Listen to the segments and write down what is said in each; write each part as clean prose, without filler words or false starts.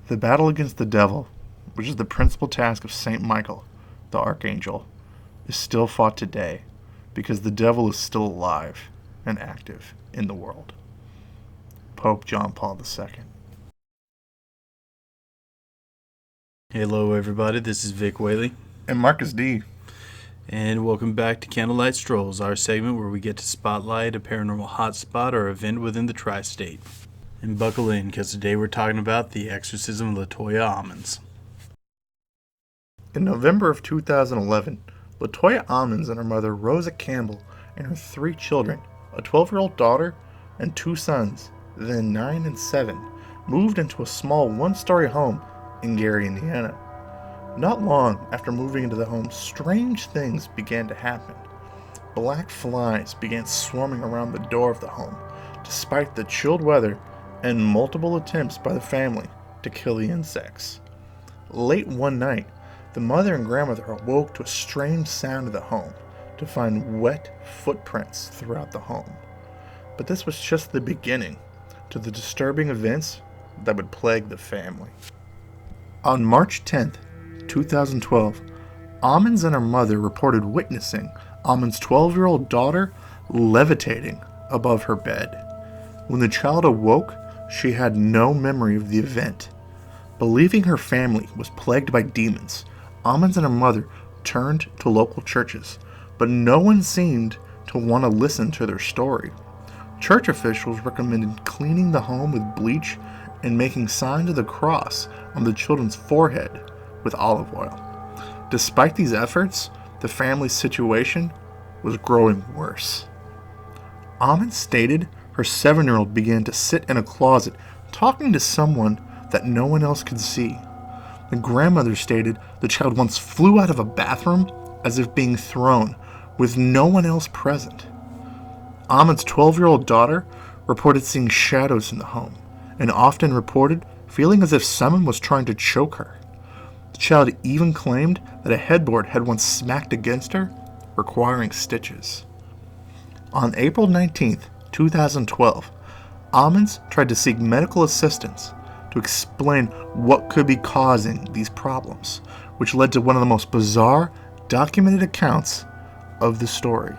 The battle against the devil, which is the principal task of Saint Michael, the archangel, is still fought today because the devil is still alive and active in the world. Pope John Paul II. Hello everybody, this is Vic Whateley. And Marcus D. And welcome back to Candlelight Strolls, our segment where we get to spotlight a paranormal hotspot or event within the tri-state. And buckle in, because today we're talking about the Exorcism of Latoya Ammons. In November of 2011, Latoya Ammons and her mother Rosa Campbell and her 3 children, a 12-year-old daughter and 2 sons, then 9 and 7, moved into a small 1-story home in Gary, Indiana. Not long after moving into the home, strange things began to happen. Black flies began swarming around the door of the home, despite the chilled weather and multiple attempts by the family to kill the insects. Late one night, the mother and grandmother awoke to a strange sound in the home to find wet footprints throughout the home. But this was just the beginning to the disturbing events that would plague the family. On March 10th, 2012, Ammons and her mother reported witnessing Ammons' 12-year-old daughter levitating above her bed. When the child awoke, she had no memory of the event. Believing her family was plagued by demons, Ammons and her mother turned to local churches, but no one seemed to want to listen to their story. Church officials recommended cleaning the home with bleach and making signs of the cross on the children's forehead with olive oil. Despite these efforts, the family's situation was growing worse. Ammons stated her 7-year-old began to sit in a closet talking to someone that no one else could see. The grandmother stated the child once flew out of a bathroom as if being thrown, with no one else present. Ammons' 12-year-old daughter reported seeing shadows in the home, and often reported feeling as if someone was trying to choke her. The child even claimed that a headboard had once smacked against her, requiring stitches. On April 19th, 2012, Ammons tried to seek medical assistance to explain what could be causing these problems, which led to one of the most bizarre documented accounts of the story.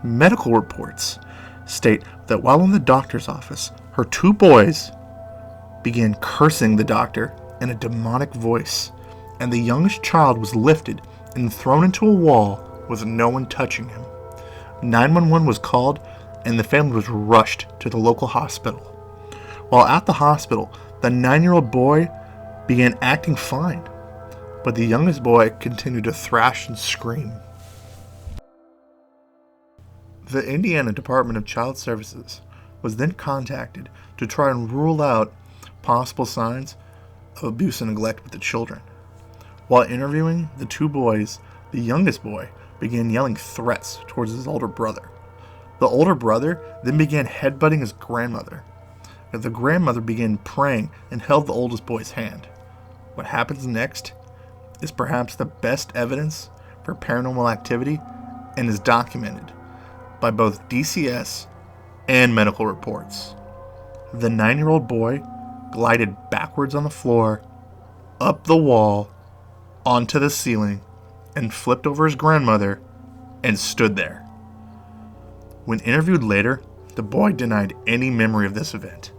Medical reports state that while in the doctor's office, her 2 boys began cursing the doctor in a demonic voice, and the youngest child was lifted and thrown into a wall with no one touching him. 911 was called, and the family was rushed to the local hospital. While at the hospital, the 9-year-old boy began acting fine, but the youngest boy continued to thrash and scream. The Indiana Department of Child Services was then contacted to try and rule out possible signs of abuse and neglect with the children. While interviewing the 2 boys, the youngest boy began yelling threats towards his older brother. The older brother then began headbutting his grandmother. The grandmother began praying and held the oldest boy's hand. What happens next is perhaps the best evidence for paranormal activity and is documented by both DCS and medical reports. The 9-year-old boy glided backwards on the floor, up the wall, onto the ceiling, and flipped over his grandmother and stood there. When interviewed later, the boy denied any memory of this event.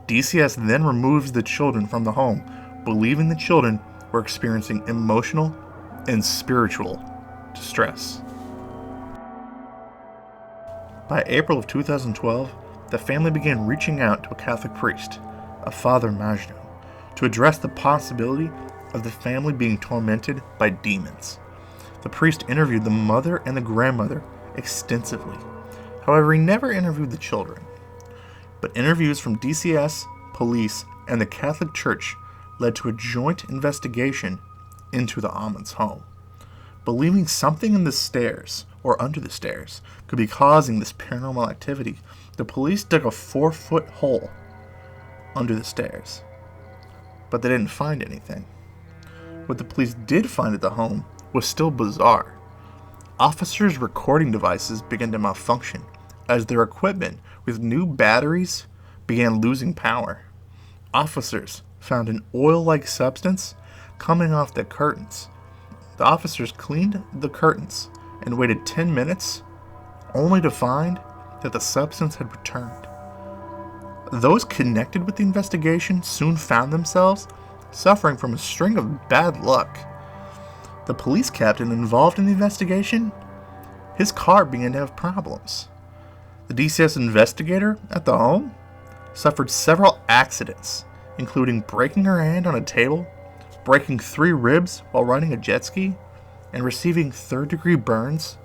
DCS then removes the children from the home, believing the children were experiencing emotional and spiritual distress. By April of 2012, the family began reaching out to a Catholic priest, a Father Majno, to address the possibility of the family being tormented by demons. The priest interviewed the mother and the grandmother extensively. However, he never interviewed the children. But interviews from DCS, police, and the Catholic Church led to a joint investigation into the Ammons home. Believing something in the stairs, or under the stairs, could be causing this paranormal activity, the police dug a 4-foot hole under the stairs. But they didn't find anything. What the police did find at the home was still bizarre. Officers' recording devices began to malfunction as their equipment with new batteries began losing power. Officers found an oil-like substance coming off the curtains. The officers cleaned the curtains and waited 10 minutes, only to find that the substance had returned. Those connected with the investigation soon found themselves suffering from a string of bad luck. The police captain involved in the investigation, his car began to have problems. The DCS investigator at the home suffered several accidents, including breaking her hand on a table, breaking 3 ribs while riding a jet ski, and receiving third-degree burns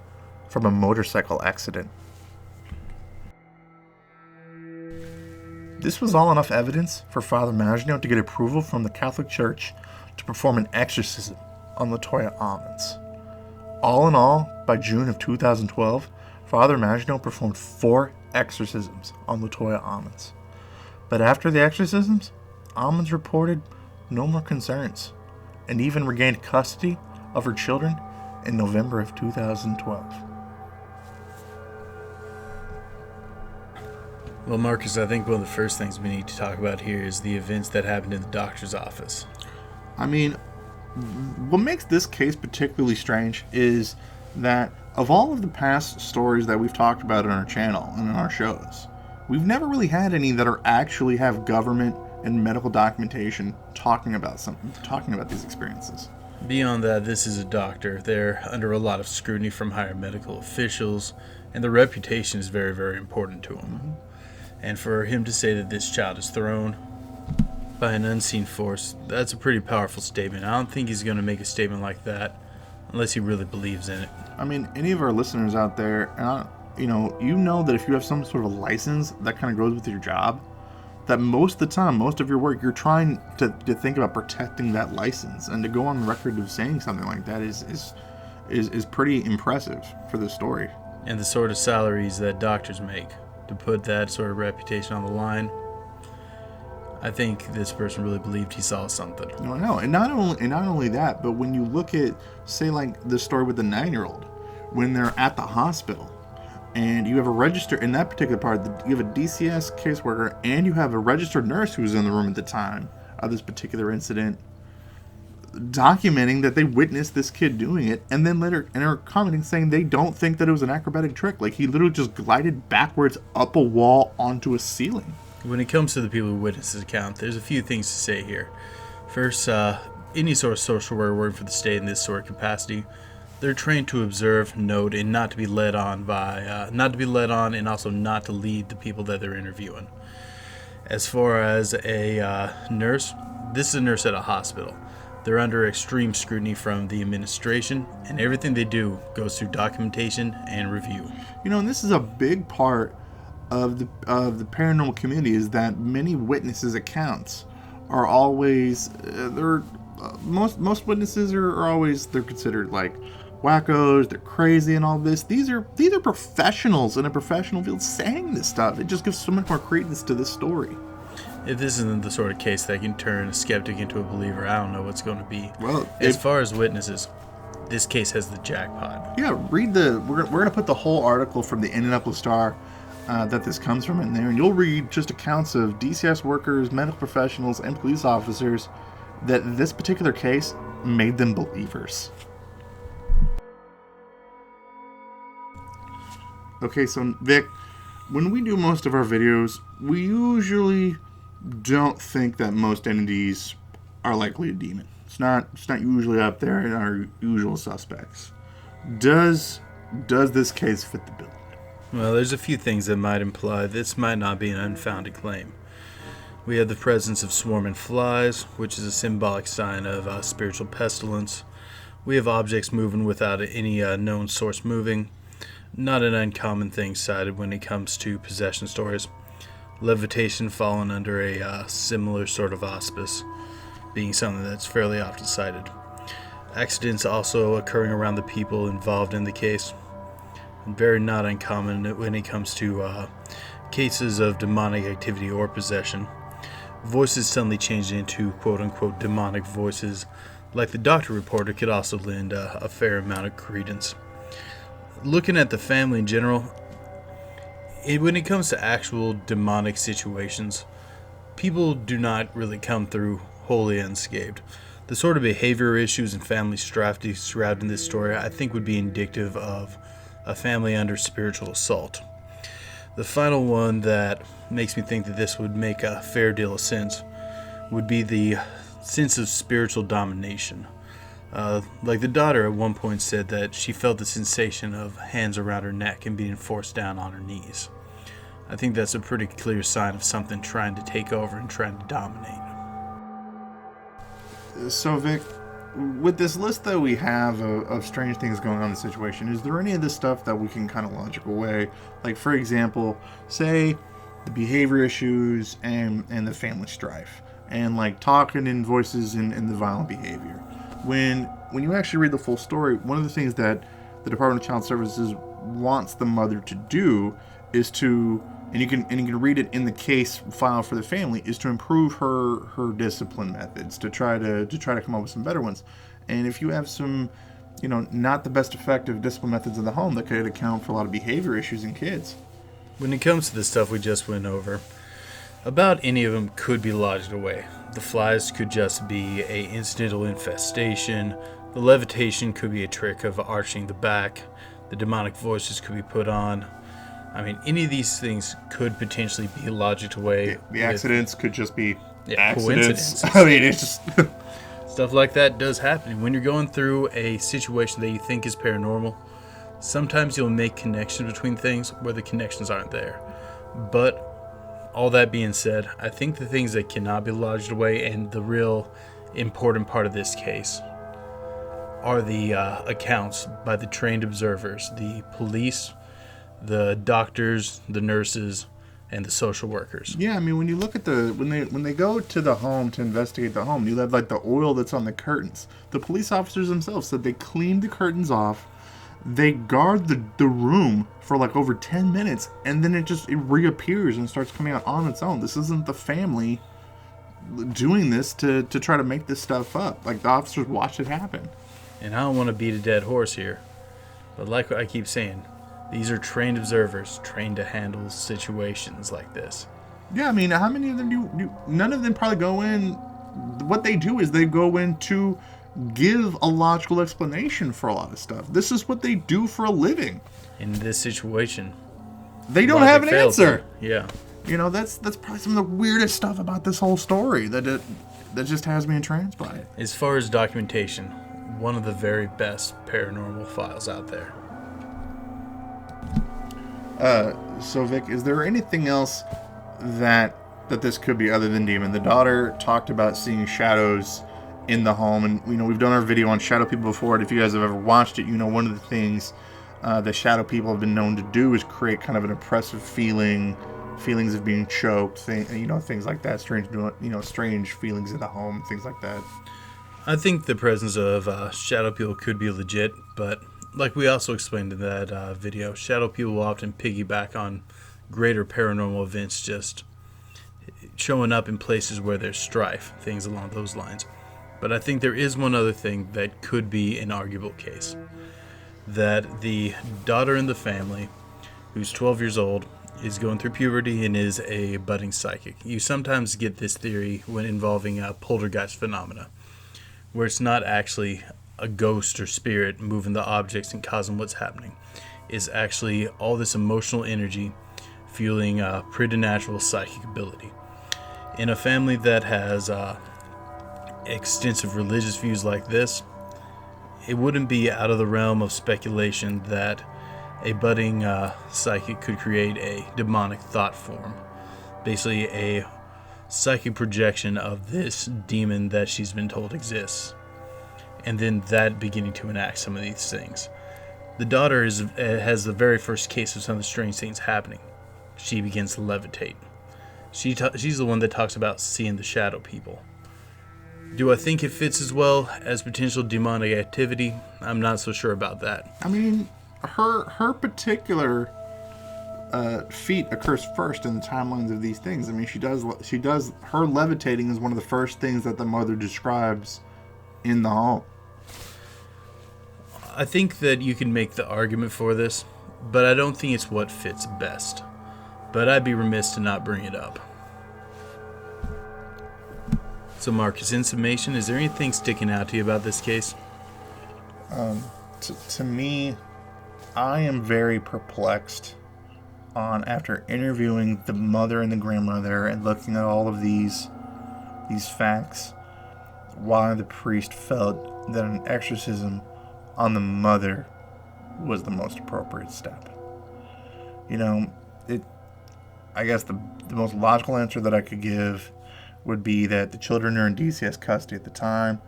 from a motorcycle accident. This was all enough evidence for Father Maginot to get approval from the Catholic Church to perform an exorcism on Latoya Ammons. All in all, by June of 2012, Father Maginot performed 4 exorcisms on Latoya Ammons. But after the exorcisms, Ammons reported no more concerns and even regained custody of her children in November of 2012. Well, Marcus, I think one of the first things we need to talk about here is the events that happened in the doctor's office. I mean, what makes this case particularly strange is that of all of the past stories that we've talked about on our channel and in our shows, we've never really had any that actually have government and medical documentation talking about these experiences. Beyond that, this is a doctor. They're under a lot of scrutiny from higher medical officials, and their reputation is very, very important to them. Mm-hmm. And for him to say that this child is thrown by an unseen force, that's a pretty powerful statement. I don't think he's going to make a statement like that unless he really believes in it. I mean, any of our listeners out there, you know that if you have some sort of license that kind of goes with your job, that most of the time, most of your work, you're trying to think about protecting that license, and to go on record of saying something like that is pretty impressive for this story. And the sort of salaries that doctors make, to put that sort of reputation on the line, I think this person really believed he saw something. No, and not only that, but when you look at, say, like the story with the 9-year-old, when they're at the hospital, and you have a registered, in that particular part, you have a DCS caseworker, and you have a registered nurse who was in the room at the time of this particular incident, documenting that they witnessed this kid doing it, and then later and are commenting saying they don't think that it was an acrobatic trick. Like, he literally just glided backwards up a wall onto a ceiling. When it comes to the people who witnessed this account, there's a few things to say here. First, any sort of social worker working for the state in this sort of capacity, they're trained to observe, note, and not to be led on, and also not to lead the people that they're interviewing. As far as a nurse, this is a nurse at a hospital. They're under extreme scrutiny from the administration, and everything they do goes through documentation and review. And this is a big part of the paranormal community, is that many witnesses' accounts are always most witnesses are always, they're considered like wackos, they're crazy and all this. These are professionals in a professional field saying this stuff. It just gives so much more credence to this story. If this isn't the sort of case that can turn a skeptic into a believer, I don't know what's going to be. Well, as far as witnesses, this case has the jackpot. Yeah, we're going to put the whole article from the Indy Star that this comes from in there, and you'll read just accounts of DCS workers, medical professionals, and police officers that this particular case made them believers. Okay, so Vic, when we do most of our videos, we usually don't think that most entities are likely a demon. It's not usually up there in our usual suspects. Does this case fit the bill? Well, there's a few things that might imply this might not be an unfounded claim. We have the presence of swarming flies, which is a symbolic sign of spiritual pestilence. We have objects moving without any known source moving. Not an uncommon thing cited when it comes to possession stories. Levitation falling under a similar sort of auspice, being something that's fairly often cited. Accidents also occurring around the people involved in the case. Very not uncommon when it comes to cases of demonic activity or possession. Voices suddenly changing into quote-unquote demonic voices, like the doctor reporter, could also lend a fair amount of credence. Looking at the family in general, when it comes to actual demonic situations, people do not really come through wholly unscathed. The sort of behavior issues and family strife described in this story, I think, would be indicative of a family under spiritual assault. The final one that makes me think that this would make a fair deal of sense would be the sense of spiritual domination. Like the daughter at one point said that she felt the sensation of hands around her neck and being forced down on her knees. I think that's a pretty clear sign of something trying to take over and trying to dominate. So, Vic, with this list that we have of strange things going on in the situation, is there any of this stuff that we can kind of logic away? Like, for example, say the behavior issues and the family strife, and like talking in voices and the violent behavior. When you actually read the full story, one of the things that the Department of Child Services wants the mother to do is to, and you can read it in the case file for the family, is to improve her discipline methods, to try to come up with some better ones. And if you have some, not the best effective discipline methods in the home, that could account for a lot of behavior issues in kids. When it comes to the stuff we just went over, about any of them could be logicked away. The flies could just be a incidental infestation. The levitation could be a trick of arching the back. The demonic voices could be put on. I mean, any of these things could potentially be logicked away. The accidents could just be accidents. Coincidences. I mean, it's just... Stuff like that does happen. When you're going through a situation that you think is paranormal, sometimes you'll make connections between things where the connections aren't there. But all that being said, I think the things that cannot be logicked away, and the real important part of this case, are the accounts by the trained observers, the police, the doctors, the nurses, and the social workers. Yeah, I mean, when you look at when they go to the home to investigate the home, you have like the oil that's on the curtains. The police officers themselves said they cleaned the curtains off. They guard the room for like over 10 minutes, and then it reappears and starts coming out on its own. This isn't the family doing this to try to make this stuff up. Like, the officers watched it happen. And I don't want to beat a dead horse here, but like I keep saying, these are trained observers, trained to handle situations like this. Yeah, I mean, how many of them do? None of them probably go in. What they do is they go in to give a logical explanation for a lot of stuff. This is what they do for a living. In this situation, they don't have an answer. Yeah. That's probably some of the weirdest stuff about this whole story that just has me entranced by it. As far as documentation, one of the very best paranormal files out there. So Vic, is there anything else that this could be other than demon? The daughter talked about seeing shadows in the home, and we've done our video on shadow people before, and if you guys have ever watched it, one of the things that shadow people have been known to do is create kind of an oppressive feelings of being choked, things like that, strange feelings in the home, things like that. I think the presence of shadow people could be legit, but like we also explained in that video, shadow people will often piggyback on greater paranormal events, just showing up in places where there's strife, things along those lines. But I think there is one other thing that could be an arguable case. That the daughter in the family, who's 12 years old, is going through puberty and is a budding psychic. You sometimes get this theory when involving poltergeist phenomena, where it's not actually a ghost or spirit moving the objects and causing what's happening. It's actually all this emotional energy fueling preternatural psychic ability. In a family that has extensive religious views like this, it wouldn't be out of the realm of speculation that a budding psychic could create a demonic thought form, basically a psychic projection of this demon that she's been told exists, and then that beginning to enact some of these things. The daughter has the very first case of some of the strange things happening. She begins to levitate. She's the one that talks about seeing the shadow people. Do I think it fits as well as potential demonic activity? I'm not so sure about that. I mean, her particular feat occurs first in the timelines of these things. I mean, she does her levitating is one of the first things that the mother describes in the home. I think that you can make the argument for this, but I don't think it's what fits best. But I'd be remiss to not bring it up. So, Marcus, in summation, is there anything sticking out to you about this case? To me, I am very perplexed after interviewing the mother and the grandmother and looking at all of these facts, why the priest felt that an exorcism on the mother was the most appropriate step. I guess the most logical answer that I could give would be that the children are in DCS custody at the time.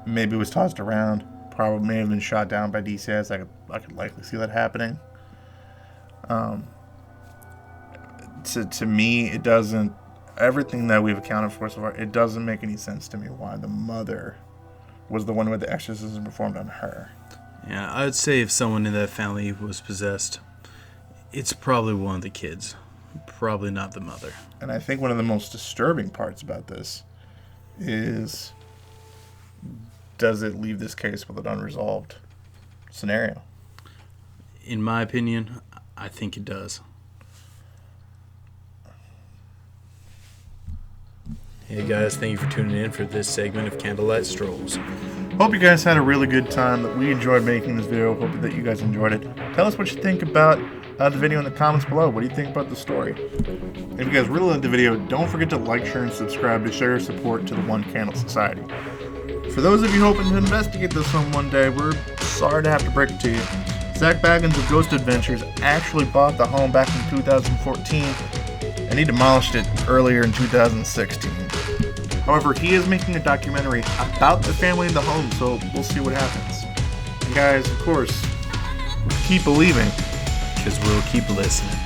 Maybe it was tossed around. Probably may have been shot down by DCS. I could likely see that happening. To me, it doesn't. Everything that we've accounted for so far, it doesn't make any sense to me why the mother was the one with the exorcism performed on her. Yeah, I would say if someone in that family was possessed, it's probably one of the kids. Probably not the mother. And I think one of the most disturbing parts about this is, does it leave this case with an unresolved scenario? In my opinion, I think it does. Hey guys, thank you for tuning in for this segment of Candlelight Strolls. Hope you guys had a really good time. We enjoyed making this video. Hope that you guys enjoyed it. Tell us what you think about the video in the comments below. What do you think about the story? If you guys really liked the video, don't forget to like, share, and subscribe to show your support to the One Candle Society. For those of you hoping to investigate this one day, we're sorry to have to break it to you. Zach Baggins of Ghost Adventures actually bought the home back in 2014, and he demolished it earlier in 2016. However, he is making a documentary about the family in the home, so we'll see what happens. And guys, of course, keep believing. Because we'll keep listening.